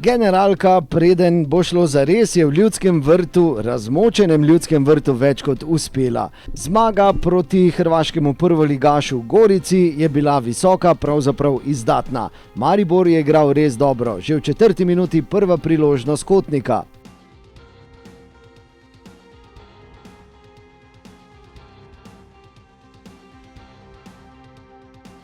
Generalka, preden bo šlo zares, je v Ljudskem vrtu, razmočenem Ljudskem vrtu, več kot uspela. Zmaga proti hrvaškemu prvoligašu Gorici je bila visoka, pravzaprav izdatna. Maribor je igral res dobro, že v 4. minuti prva priložnost Kotnika.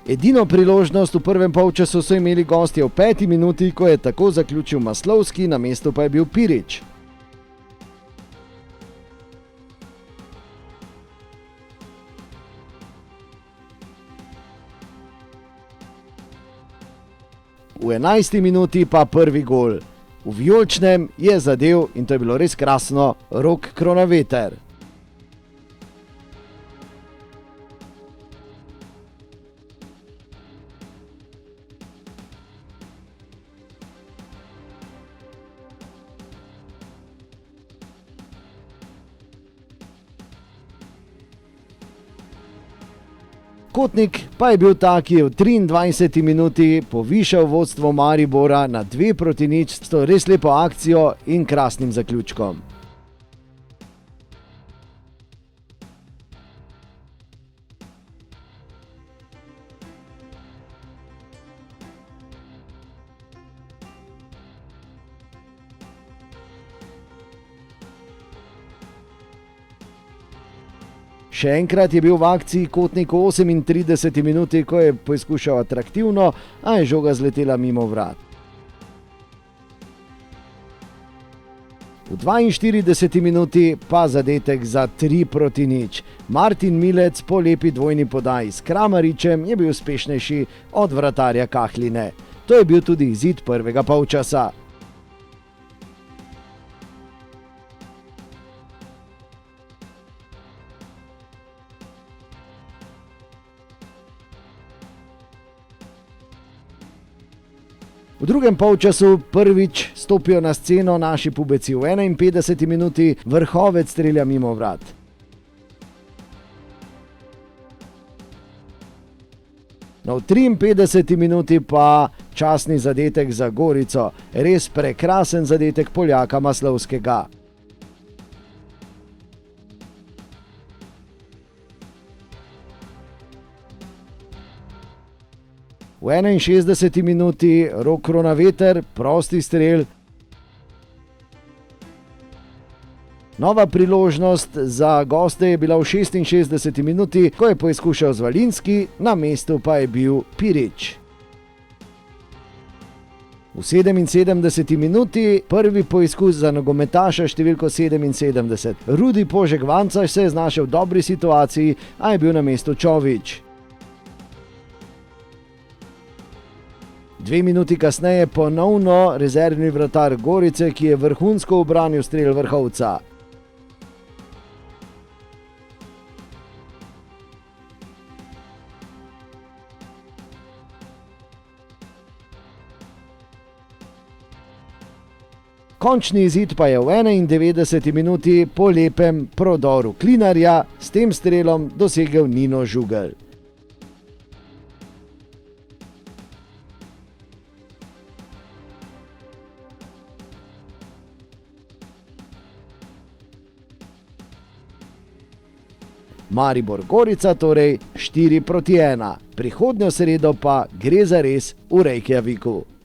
Edino priložnost v prvem polčasu so imeli gostje v 5. minuti, ko je tako zaključil Maslovski, na mestu pa je bil Pirić. V 11. minuti pa prvi gol. V vijoličnem je zadel, in to je bilo res krasno, Rok Kronaveter. Kotnik pa je bil ta, ki je v 23. minuti povišal vodstvo Maribora na 2:0 s to res lepo akcijo in krasnim zaključkom. Še enkrat je bil v akciji Kotnik v 38. minuti, ko je poizkušal atraktivno, a je žoga zletela mimo vrat. V 42. minuti pa zadetek za 3:0. Martin Milec po lepi dvojni podaji s Kramaričem je bil uspešnejši od vratarja Kahline. To je bil tudi izid prvega polčasa. V drugem polčasu prvič stopijo na sceno naši pubeci. V 51. minuti Vrhovec strelja mimo vrat. No, v 53. minuti pa častni zadetek za Gorico. Res prekrasen zadetek Poljaka Maslovskega. V 61. minuti Rok Kronaveter, prosti strel. Nova priložnost za goste je bila v 66. minuti, ko je poizkušal Zvalinski, na mestu pa je bil Pirić. V 77. minuti prvi poizkus za nogometaša številko 77. Rudi Požek Vancaš se je znašel v dobri situaciji, a je bil na mestu Čović. 2 minuti kasneje ponovno rezervni vratar Gorice, ki je vrhunsko ubranil strel Vrhovca. Končni izid pa je v 91. minuti po lepem prodoru Klinarja s tem strelom dosegel Nino Žugelj. Maribor Gorica torej 4:1. Prihodnjo sredo pa gre zares v Reykjaviku.